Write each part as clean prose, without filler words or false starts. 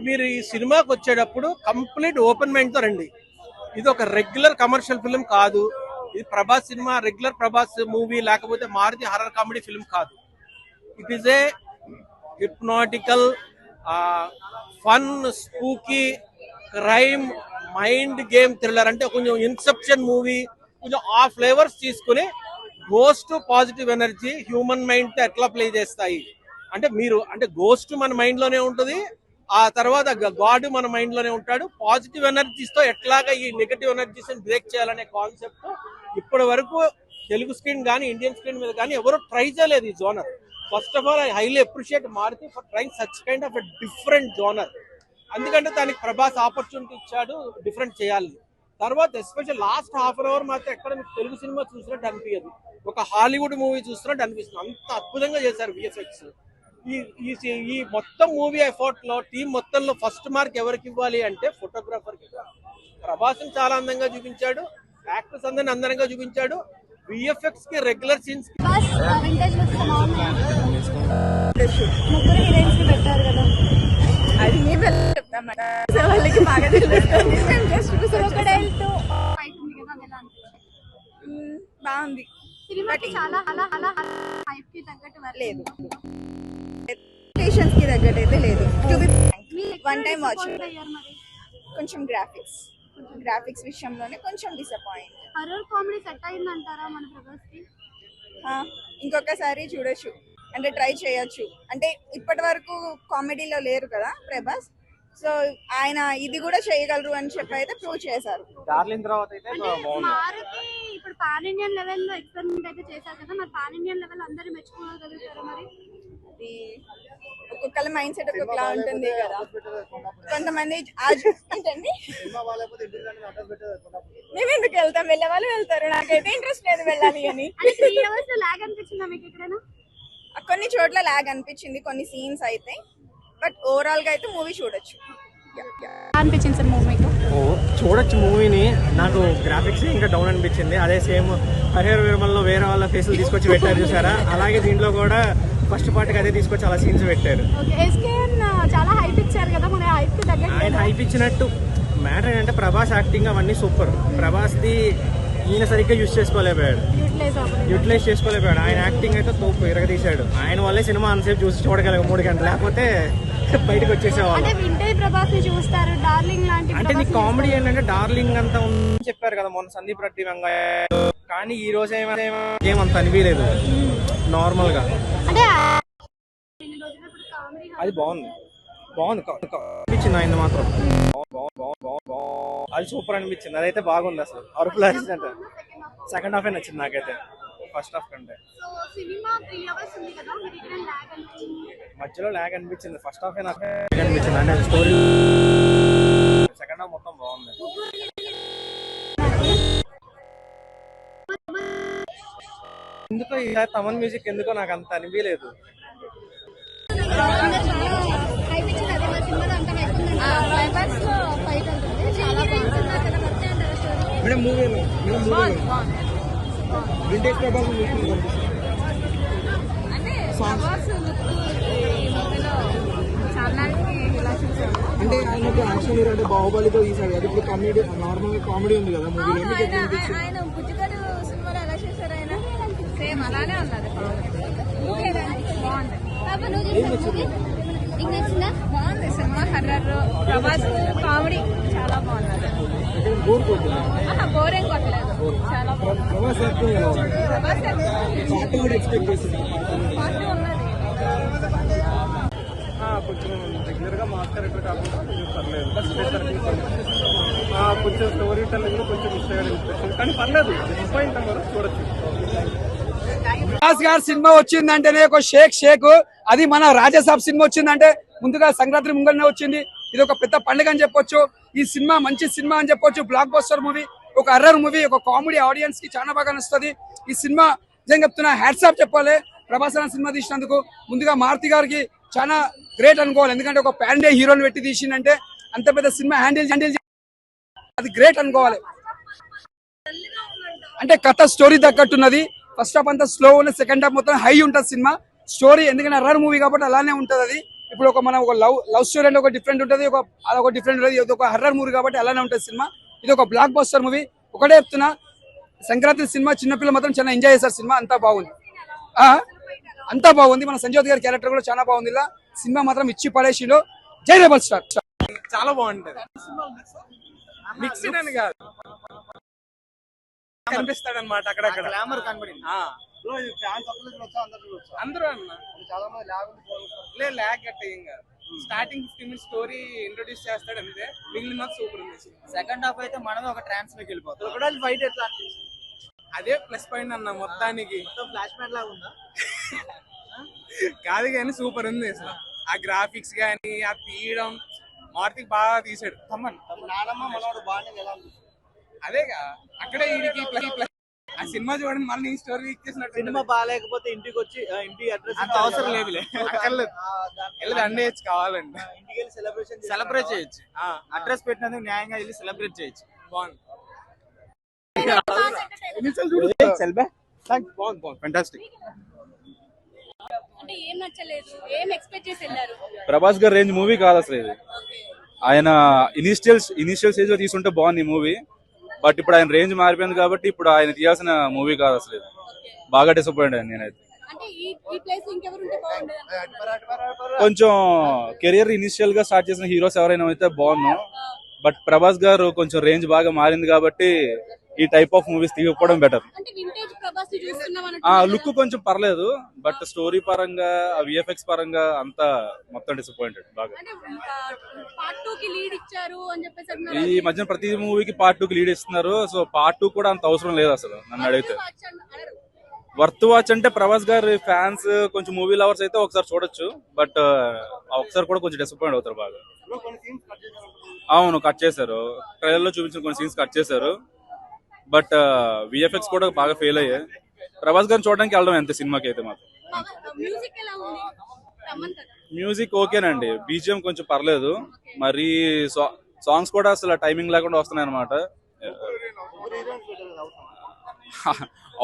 మీరు ఈ సినిమాకి వచ్చేటప్పుడు కంప్లీట్ ఓపెన్ మైండ్ తో రండి. ఇది ఒక రెగ్యులర్ కమర్షియల్ ఫిల్మ్ కాదు. ఇది Prabhas cinema, regular Prabhas movie, లేకపోతే మారుతి హర్రర్ కామెడీ ఫిల్మ్ కాదు. It is a hypnotical, fun, spooky, crime, mind game thriller. అంటే కొంచెం ఇన్సెప్షన్ మూవీ, కొంచెం ఆ ఫ్లేవర్స్ తీసుకుని ghost positive energy human mind తో ఎట్లా ప్లే చేస్తాయి అంటే, మీరు అంటే గోస్ట్ మన మైండ్ లోనే ఉంటుంది, ఆ తర్వాత గాడ్ మన మైండ్ లోనే ఉంటాడు. పాజిటివ్ ఎనర్జీస్ తో ఎట్లాగా ఈ నెగటివ్ ఎనర్జీస్ బ్రేక్ చేయాలనే కాన్సెప్ట్ ఇప్పటి వరకు తెలుగు స్క్రీన్ కానీ ఇండియన్ స్క్రీన్ మీద కానీ ఎవరు ట్రై చేయలేదు ఈ genre. First of all I highly appreciate Maruthi for trying such kind of a different genre. ఎందుకంటే దానికి ప్రభాస్ ఆపర్చునిటీ ఇచ్చాడు డిఫరెంట్ చేయాలి. తర్వాత special last half an hour మాత్రం ఎక్కడ మీకు తెలుగు సినిమా చూసినట్టు అనిపించదు, ఒక హాలీవుడ్ మూవీ చూసినట్టు అనిపిస్తుంది. అంత అద్భుతంగా చేశారు విఎఫ్ఎక్స్. ఈ మొత్తం మూవీ ఎఫర్ట్ లో టీం మొత్తంలో ఫస్ట్ మార్క్ ఎవరికి ఇవ్వాలి అంటే ఫోటోగ్రాఫర్ కి. ప్రభాస్ చాలా అందంగా చూపించాడు, యాక్టర్స్ అందరిని అందంగా చూపించాడు. విఎఫ్ఎక్స్ కి రెగ్యులర్ సీన్స్ బాగుంది. చాలా హైప్ కి తగ్గట్టు లేదు, ఎక్స్పెక్టేషన్స్ కి తగ్గట్టు అయితే లేదు. To be one time watch. కొంచెం గ్రాఫిక్స్ విషయంలోనే కొంచెం డిసప్పాయింట్. హర్రర్ కామెడీ సెట్ అయిందంటారా మన ప్రభాస్ కి? ఇంకొకసారి చూడొచ్చు, అంటే ట్రై చేయొచ్చు. అంటే ఇప్పటి వరకు కామెడీలో లేరు కదా ప్రభాస్, సో ఆయన ఇది కూడా చేయగలరు అని చెప్పి అయితే ప్రూవ్ చేశారు. డార్లింగ్ తర్వాత అయితే మారుతి ఇప్పుడు పాన్ ఇండియన్ లెవెల్ లో ఎక్స్పెరిమెంట్ అయితే చేశారు కదా, మరి పాన్ ఇండియన్ లెవెల్ అందరూ మెచ్చుకోగలుగుతారు. మరి అది ఒక్కొక్కళ్ళ మైండ్ సెట్ ఒక్కొక్కలా ఉంటుంది కదా. కొంతమంది ఏంటండి మేము ఎందుకు వెళ్తాం, వెళ్ళే వాళ్ళు వెళ్తారు, నాకైతే ఇంట్రెస్ట్ లేదు వెళ్ళాలి అని. 3 hours లాగ్ అనిపించిందా మీకు ఎక్కడైనా? కొన్ని చోట్ల లాగ్ అనిపించింది, కొన్ని సీన్స్ అయితే. బట్ ఓవరాల్ గా అయితే మూవీ చూడొచ్చు. అనిపించింది సార్ మూవీ చూడొచ్చు మూవీని. నాకు గ్రాఫిక్స్ ఇంకా డౌన్ అనిపించింది. అదే సేమ్ హరిహర వీరమల్లో వేరే వాళ్ళ ఫేసులు తీసుకొచ్చి పెట్టారు చూసారా, అలాగే దీంట్లో కూడా ఫస్ట్ పార్ట్కి అదే తీసుకొచ్చి అలా సీన్స్ పెట్టారు. చాలా హైప్ ఇచ్చారు కదా, మన హైప్ కి తగ్గట్టు ఆయన హైప్ ఇచ్చినట్టు. మ్యాటర్ ఏంటంటే ప్రభాస్ యాక్టింగ్ అవన్నీ సూపర్. ప్రభాస్ది ఈయన సరిగ్గా యూటిలైజ్ చేసుకోలేకపోయాడు. ఆయన యాక్టింగ్ అయితే తోపు ఇరగదీశాడు. ఆయన వల్లే సినిమా అంతసేపు చూసి చూడగలిగాం 3 గంటలు, లేకపోతే బయటకు వచ్చేసేవాళ్ళు. అంటే నీ కామెడీ ఏంటంటే డార్లింగ్ అంతా ఉందని చెప్పారు కదా మొన్న సందీప్ రెడ్డి వెంగయ్య, కానీ ఈ రోజు ఏమంత అనిపించలేదు. నార్మల్ గా అది బాగుంది అనిపించింది. ఆయన మాత్రం అది సూపర్ అనిపించింది. అదైతే బాగుంది. అసలు అరుపులు అరిచినట్టు. సెకండ్ హాఫ్ నచ్చింది నాకైతే ఫస్ట్ హాఫ్ కంటే. మధ్యలో ల్యాగ్ అనిపించింది, ఫస్ట్ హాఫ్ నాకు అనిపించింది. అంటే స్టోరీ సెకండ్ హాఫ్ మొత్తం బాగుంది. ఎందుకో ఈసారి తమన్ మ్యూజిక్ ఎందుకో నాకు అంత అనిపించలేదు. మేడం మూవీ వింటేజ్ ప్రభాస్ అంటే ఆయన యాక్షన్ హీరో అంటే బాహుబలితో తీసాడు కదా, ఇప్పుడు కామెడీ నార్మల్ కామెడీ ఉంది కదా మూవీలో. ఆయన బుజ్జిగాడు సినిమాలో ఎలా చేశారు, ఆయన సేమ్ అలానే ఉన్నది. బాగుంది సినిమా. హర్రర్, ప్రభాస్ కామెడీ చాలా బాగున్నది. బోర్ ఏం కొట్టలేదు, చాలా కొంచెం రెగ్యులర్ గా మాస్ క్యారెక్టర్ కాకుండా కొంచెం పర్లేదు. కొంచెం స్టోరీ టెల్లింగ్ కొంచెం మిస్టేక్ అనిపిస్తుంది, కానీ పర్లేదు. డిసప్పాయింట్ అన్నారు, చూడొచ్చు. ప్రభాస్ గారి సినిమా వచ్చిందంటేనే ఒక షేక్. అది మన రాజాసాబ్ సినిమా వచ్చిందంటే ముందుగా సంక్రాంతి ముంగల్నే వచ్చింది. ఇది ఒక పెద్ద పండుగ అని చెప్పొచ్చు. ఈ సినిమా మంచి సినిమా అని చెప్పొచ్చు. బ్లాక్ బస్టర్ మూవీ, ఒక హర్రర్ మూవీ, ఒక కామెడీ ఆడియన్స్ కి చాలా బాగా నచ్చుతుంది. ఈ సినిమా నిజంగా చెప్తున్నా హ్యాట్సాప్ చెప్పాలి ప్రభాస్ అన్న సినిమా తీసినందుకు. ముందుగా మారుతి గారికి చాలా గ్రేట్ అనుకోవాలి, ఎందుకంటే ఒక పాన్ ఇండియా హీరోని పెట్టి తీసిందంటే అంత పెద్ద సినిమా హ్యాండిల్ అది గ్రేట్ అనుకోవాలి. అంటే కథ స్టోరీ తగ్గట్టున్నది. ఫస్ట్ హాఫ్ అంతా స్లో ఉన్న, సెకండ్ హాఫ్ మొత్తం హై ఉంటుంది సినిమా స్టోరీ. ఎందుకంటే హర్రర్ మూవీ కాబట్టి అలానే ఉంటుంది అది. ఇప్పుడు ఒక మనం ఒక లవ్ స్టోరీ అంటే ఒక డిఫరెంట్ ఉంటుంది, అదొక డిఫరెంట్ ఉంటుంది. ఇది ఒక హర్రర్ మూవీ కాబట్టి అలానే ఉంటుంది సినిమా. ఇది ఒక బ్లాక్ బస్టర్ మూవీ. ఒకటే చెప్తున్నా, సంక్రాంతి సినిమా చిన్నపిల్లలు మాత్రం చాలా ఎంజాయ్ చేస్తారు. సినిమా అంతా బాగుంది, అంతా బాగుంది. మన సంజయ్ గారి క్యారెక్టర్ కూడా చాలా బాగుంది. ఇలా సినిమా మాత్రం ఇచ్చి పడేసిలో. జై రెబల్ స్టార్. చాలా బాగుంటది. మిక్స్డ్ అని కాదు, కనిపిస్తాడు అనమాట అక్కడక్కడ. అందరూ అన్న ల్యాగ్ గట్ట ఏం కాదు. స్టార్టింగ్ 15 minutes స్టోరీ ఇంట్రొడ్యూస్ చేస్తాడు అంతే, మిగిలిన సూపర్ ఉంది. సెకండ్ హాఫ్ అయితే మనమే ఒక ట్రాన్స్ లోకి వెళ్ళిపోతాం. క్రొకొడైల్ ఫైట్ ఎట్లా అదే ప్లస్ పాయింట్ అన్న మొత్తానికి. ఫ్లాష్ మ్యాన్ లాగా ఉందా? కాదు కానీ సూపర్ ఉంది అసలు. ఆ గ్రాఫిక్స్ గానీ ఆ తీయడం మారుతికి బాగా తీసాడు. నానమ్మ మనోడు బాగా ఎలా ఉంది? అదేగా అక్కడే వీడికి ప్లస్ ఆ సినిమా చూడండి, మళ్ళీ ఈ స్టోరీ ఇచ్చేసినట్టు. సినిమా బాగాలేకపోతే ఇంటికి వచ్చి ఇంటి అడ్రస్ అంత అవసరం లేదులే, అక్కర్లేదు. వెళ్ళి అండేయచ్చు కావాలండి, ఇంటికి వెళ్ళి సెలబ్రేట్ చేయొచ్చు. అడ్రస్ పెట్టినందుకు న్యాయంగా వెళ్ళి సెలబ్రేట్ చేయొచ్చు. బాగుంది. ఫెంటాస్టిక్. అంటే ఏం నచ్చలేదు, ఏం ఎక్స్పెక్ట్ చేసి వెళ్ళారు? ప్రభాస్ గారి రేంజ్ మూవీ కాదు అసలు ఇది. ఆయన ఇనిషియల్ స్టేజ్ లో తీసుంటే బాగుంది ఈ మూవీ, బట్ ఇప్పుడు ఆయన రేంజ్ మారిపోయింది కాబట్టి ఇప్పుడు ఆయన తీయాల్సిన మూవీ కాదు అసలు ఇది. బాగా డిసప్పాయింట్ అయ్యాను నేనైతే. అంటే ఈ ప్లేస్ ఇంకెవరు ఉంటే బాగుండేది? కొంచెం కెరియర్ ఇనిషియల్ గా స్టార్ట్ చేసిన హీరోస్ ఎవరైనా అయితే బాగున్నాం, బట్ ప్రభాస్ గారు కొంచెం రేంజ్ బాగా మారింది కాబట్టి ఈ టైప్ ఆఫ్ మూవీస్ తీయకపోవడం బెటర్. అంటే వింటేజ్ ప్రభాస్ చూస్తున్నాం. లుక్ కొంచెం పర్లేదు, బట్ స్టోరీ పరంగా విఎఫ్ఎక్స్ పరంగా అంతా మొత్తం డిసప్పాయింటెడ్ బాగా. అంటే పార్ట్ 2 కి లీడ్ ఇచ్చారు అని చెప్పేసి అన్నారు. ఈ మధ్యన ప్రతి మూవీకి పార్ట్ 2 కి లీడ్ ఇస్తున్నారు. సో పార్ట్ 2 కూడా అంత అవసరం లేదు అసలు నన్ను అడిగితే. వర్త్ వాచ్ అంటే ప్రభాస్ గారి ఫ్యాన్స్ కొంచెం మూవీ లవర్స్ అయితే ఒకసారి చూడొచ్చు, బట్ ఒకసారి కూడా కొంచెం డిసప్పాయింట్ అవుతారు బాగా. అవును, కట్ చేశారు. ట్రైలర్ లో చూపించిన కొన్ని సీన్స్ కట్ చేశారు, బట్ విఎఫ్ఎక్స్ కూడా బాగా ఫెయిల్ అయ్యాయి. ప్రభాస్ గారిని చూడడానికి వెళ్ళడం అంతే సినిమాకి అయితే మాత్రం. మ్యూజిక్ ఎలా ఉంది? రమ్మన్ కదా. మ్యూజిక్ ఓకేనండి, బీజిఎం కొంచెం పర్లేదు. మరి సాంగ్స్ కూడా అసలు టైమింగ్ లేకుండా వస్తున్నాయి అనమాట.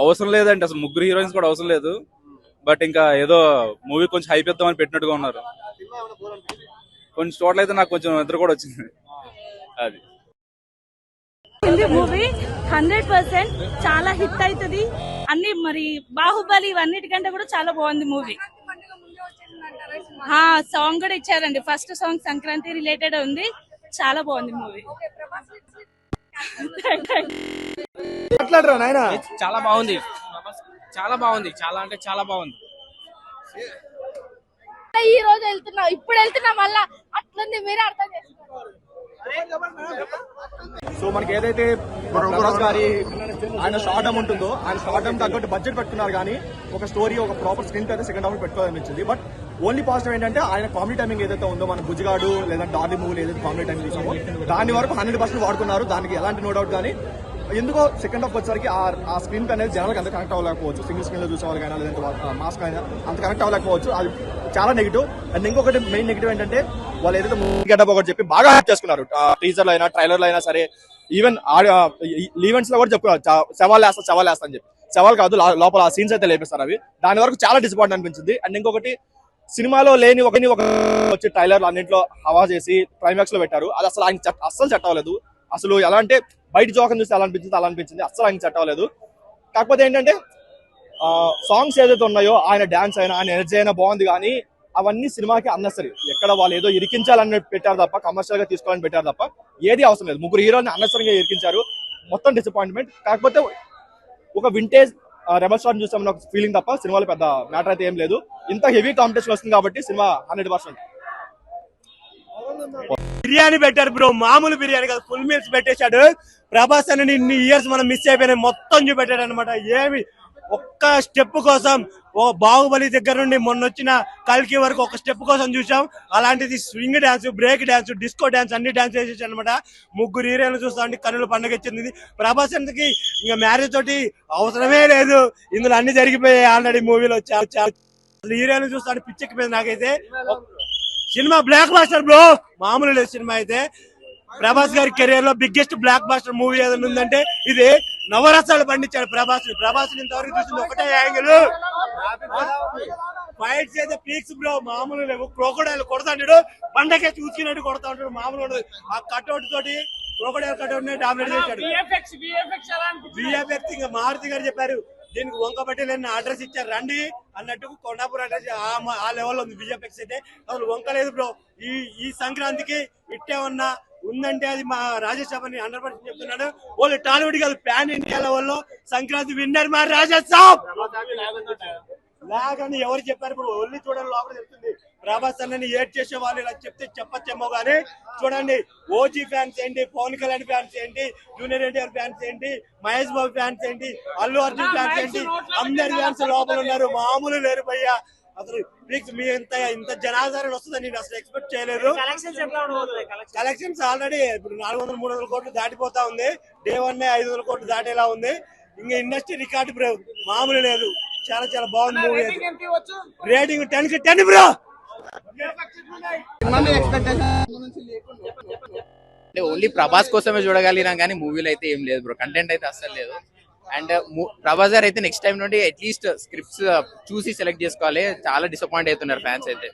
అవసరం లేదండి అసలు, ముగ్గురు హీరోయిన్స్ కూడా అవసరం లేదు. బట్ ఇంకా ఏదో మూవీ కొంచెం హైప్ ఇద్దామని పెట్టినట్టుగా ఉన్నారు. కొంచెం చోట్ల అయితే నాకు కొంచెం నిద్ర కూడా వచ్చింది. అది మూవీ 100% చాలా హిట్ అవుతుంది. అన్ని మరి బాహుబలి ఇవన్నిటికంటే కూడా చాలా బాగుంది మూవీ. సాంగ్ కూడా ఇచ్చారండి, ఫస్ట్ సాంగ్ సంక్రాంతి రిలేటెడ్ ఉంది. చాలా బాగుంది మూవీ. చాలా బాగుంది, చాలా బాగుంది, చాలా అంటే చాలా బాగుంది. ఈ రోజు వెళ్తున్నాం, ఇప్పుడు వెళ్తున్నాం, మళ్ళా అట్లుంది, మీరే అర్థం చేసుకోవాలి. సో మనకి ఏదైతే ప్రభాస్ గారి ఆయన షార్ట్ ఉంటుందో, ఆయన షార్ట్ తగ్గట్టు బడ్జెట్ పెట్టుకున్నారు కానీ ఒక స్టోరీ, ఒక ప్రాపర్ స్క్రీన్ అయితే సెకండ్ హాఫ్ పెట్టుకోవాలనిపించింది. బట్ ఓన్లీ పాజిటివ్ ఏంటంటే ఆయన కామెడీ టైమింగ్ ఏదైతే ఉందో, మన బుజ్జిగాడు లేదా డార్లీ మూవీ ఏదైతే కామెడీ టైమింగ్ చూసామో దాని వరకు 100% వాడుకున్నారు. దానికి ఎలాంటి నో డౌట్. కానీ ఎందుకో సెకండ్ హాఫ్ వచ్చేసరికి ఆ స్క్రీన్ అనేది జనాలకు అంత కనెక్ట్ అవ్వలేకపోవచ్చు. సింగిల్ స్క్రీన్ లో చూసే వాళ్ళకైనా లేదంటే మాస్క్ అయినా అంత కనెక్ట్ అవ్వలేకపోవచ్చు. అది చాలా నెగిటివ్. అండ్ ఇంకొకటి మెయిన్ నెగిటివ్ ఏంటంటే వాళ్ళు ఏదైతే మూవీ గెటప్ ఒకటి చెప్పి బాగా హ్యాప్ చేసుకున్నారు. టీజర్లు అయినా ట్రైలర్లు అయినా సరే, ఈవెన్ ఈవెంట్స్ లో కూడా చెప్పుకున్నారు సవాల్ వేస్తా అని చెప్పి. సవాల్ కాదు, లోపల ఆ సీన్స్ అయితే లేపిస్తారు. అవి దాని వరకు చాలా డిసప్పాయింట్ అనిపించింది. అండ్ ఇంకొకటి సినిమాలో లేని ఒక వచ్చి ట్రైలర్లు అన్నింటిలో హవా చేసి క్లైమాక్స్ లో పెట్టారు. అది అసలు ఆయన అస్సలు సెట్ అవ్వలేదు. అసలు ఎలా అంటే బయట జోకం చూస్తే అలా అనిపించింది, అస్సలు ఆయన సెట్ అవ్వలేదు. కాకపోతే ఏంటంటే సాంగ్స్ ఏదైతే ఉన్నాయో, ఆయన డాన్స్ అయినా ఆయన ఎనర్జీ అయినా బాగుంది, కానీ అవన్నీ సినిమాకి అన్నెసరీ. ఎక్కడ వాళ్ళు ఏదో ఇరికించాలని పెట్టారు తప్ప, కమర్షియల్ గా తీసుకోవాలని పెట్టారు తప్ప ఏది అవసరం లేదు. ముగ్గురు హీరోని అన్నెసరీగా ఇరికించారు. మొత్తం డిసప్పాయింట్మెంట్. కాకపోతే ఒక వింటేజ్ రెబల్ స్టార్ చూసామన్న ఒక ఫీలింగ్ తప్ప సినిమాలో పెద్ద మ్యాటర్ అయితే ఏం లేదు. ఇంత హెవీ కాంపిటీషన్ వస్తుంది కాబట్టి సినిమా 100%. బిర్యానీ పెట్టారు బ్రో, మామూలు బిర్యానీ కాదు, ఫుల్ మీల్స్ పెట్టేశాడు. ప్రభాస్ అని ఇన్ని ఇయర్స్ మనం మిస్ అయిపోయినాయి, మొత్తం చూపెట్టాడు అనమాట. ఏమి ఒక్క స్టెప్ కోసం, ఓ బాహుబలి దగ్గర నుండి మొన్న వచ్చిన కల్కి వరకు ఒక స్టెప్ కోసం చూసాం. అలాంటిది swing dance, break dance, disco dance అన్ని డాన్స్ వేసేసాడు అనమాట. ముగ్గురు హీరోలు చూస్తా ఉంటే కన్నులు పండుగ ఇచ్చింది. ప్రభాస్ ఎందుకు ఇంకా మ్యారేజ్ తోటి అవసరమే లేదు, ఇందులో అన్ని జరిగిపోయాయి ఆల్రెడీ మూవీలో. హీరోలు చూస్తా ఉంటే పిచ్చెక్కిపోయింది నాకైతే. సినిమా బ్లాక్ బాస్టర్ బ్రో, మామూలు లేదు సినిమా అయితే. ప్రభాస్ గారి కెరీర్ లో బిగ్గెస్ట్ బ్లాక్ బాస్టర్ మూవీ ఏదైనా ఉందంటే ఇది. నవరసాలు పండించాడు ప్రభాస్ ఇంతవరకు చూసింది ఒకటే యాంగిల్. ఫైట్స్ అయితే పీక్స్ బ్రో, మామూలు లేవు. క్రోకోడైల్ కొడతాడు, పండకే చూసుకున్నట్టు కొడతా ఉంటాడు, మామూలు ఉండదు. ఆ కట్అవుట్ తోటి క్రోకోడైల్ కట్అవుట్ డామినేట్ చేశాడు. విఎఫ్ఎక్స్ ఇంకా మారుతి గారు చెప్పారు, దీనికి వంకబట్టి నేను అడ్రస్ ఇచ్చారు రండి అన్నట్టు, కొండాపూర్ అడ్రస్ ఆ లెవెల్లో ఉంది. విఎఫ్ఎక్స్ అయితే అసలు వంకలేదు బ్రో. ఈ సంక్రాంతికి ఇట్టే ఉన్నా ఉందంటే అది మా రాజేష్ అని 100% చెప్తున్నాడు. వాళ్ళు టాలీవుడ్ కాదు, ప్యాన్ ఇండియా లెవెల్లో సంక్రాంతి విన్నర్ మా రాజేష్ సాబ్. లాగని ఎవరు చెప్పారు ఇప్పుడు? ఒళ్ళు చూడండి, లోపల చెప్తుంది. ప్రభాస్ అన్నని ఏడ్ చేసే వాళ్ళు ఇలా చెప్తే చెప్పచ్చేమో కానీ చూడండి, ఓజీ ఫ్యాన్స్ ఏంటి, పవన్ కళ్యాణ్ ఫ్యాన్స్ ఏంటి, జూనియర్ ఎన్టీఆర్ ఫ్యాన్స్ ఏంటి, మహేష్ బాబు ఫ్యాన్స్ ఏంటి, అల్లు అర్జున్ ఫ్యాన్స్ ఏంటి, అందరి ఫ్యాన్స్ లోపల ఉన్నారు, మామూలు లేరు భయ్యా. అసలు మీ ఇంత జనాదరణ వస్తుందని నేను అసలు ఎక్స్పెక్ట్ చేయలేదు. కలెక్షన్స్ ఆల్రెడీ ఇప్పుడు 400-300 కోట్లు దాటిపోతా ఉంది. డే 1 500 కోట్లు దాటేలా ఉంది. ఇంకా ఇండస్ట్రీ రికార్డు బ్రో, మామూలు లేదు. చాలా చాలా బాగుంది మూవీ. రేటింగ్ 10 కి 10 బ్రో. అంటే ఓన్లీ ప్రభాస్ కోసమే చూడగలిగినాం కానీ మూవీలో అయితే ఏం లేదు బ్రో. కంటెంట్ అయితే అస్సలు లేదు. అండ్ ప్రభాస్ గారు అయితే నెక్స్ట్ టైం నుండి అట్లీస్ట్ స్క్రిప్ట్స్ చూసి సెలెక్ట్ చేసుకోవాలి. చాలా డిసప్పాయింట్ అవుతున్నారు ఫ్యాన్స్ అయితే.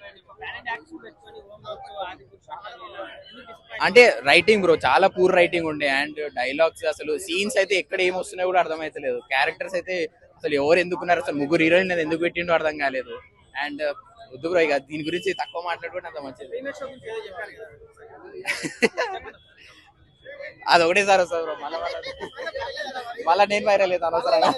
అంటే రైటింగ్ బ్రో చాలా పూర్ రైటింగ్ ఉండే, అండ్ డైలాగ్స్ అసలు సీన్స్ అయితే ఎక్కడ ఏం వస్తున్నాయో కూడా అర్థమైతలేదు. క్యారెక్టర్స్ అయితే అసలు ఎవరు ఎందుకున్నారు, అసలు ముగ్గురు హీరోయిన్ ఎందుకు పెట్టిండో అర్థం కాలేదు. అండ్ వద్దు బ్రో, ఇక దీని గురించి తక్కువ మాట్లాడుకుంటే అంత మంచిది. అది ఒకటే సార్ వస్తుంది బ్రో, మళ్ళా నేను వైరల్ అవుతాను అనవసరంగా.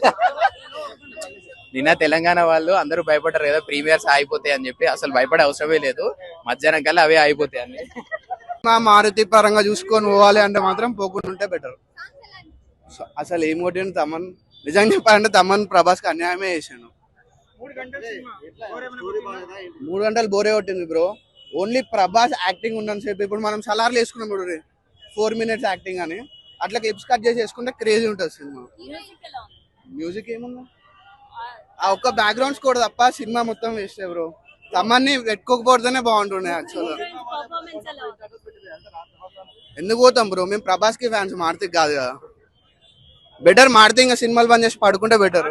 నిన్న తెలంగాణ వాళ్ళు అందరూ భయపడ్డారు కదా ప్రీమియర్స్ అయిపోతాయి అని చెప్పి. అసలు భయపడే అవసరమే లేదు, మధ్యాహ్నం కల్లా అవే అయిపోతాయి అన్ని. మా మారుతి పరంగా చూసుకొని పోవాలి అంటే మాత్రం పోకుండా ఉంటే బెటర్. అసలు ఏం కొట్టిన తమన్, నిజంగా చెప్పాలంటే తమన్ ప్రభాస్ కి అన్యాయమే చేసాను. 3 గంటలు బోరే కొట్టింది బ్రో. ఓన్లీ ప్రభాస్ యాక్టింగ్ ఉన్నంత సేపు. ఇప్పుడు మనం సలార్లు వేసుకున్నాం ఇప్పుడు 4 minutes యాక్టింగ్ అని, అట్లా క్లిప్స్ కట్ చేసి వేసుకుంటే క్రేజీ ఉంటుంది సినిమా. మ్యూజిక్ ఏముంది, ఆ ఒక్క బ్యాక్గ్రౌండ్ స్కోర్ తప్ప సినిమా మొత్తం వేస్ట్ బ్రో. తమన్ని పెట్టుకోకపోతేనే బాగుంటుండే యాక్చువల్గా. ఎందుకు పోతాం బ్రో, మేము ప్రభాస్ కి ఫ్యాన్స్, మారుతికి కాదు కదా. బెటర్ మారుతి ఇంకా సినిమాలు బంద్ చేసి పడుకుంటే బెటర్.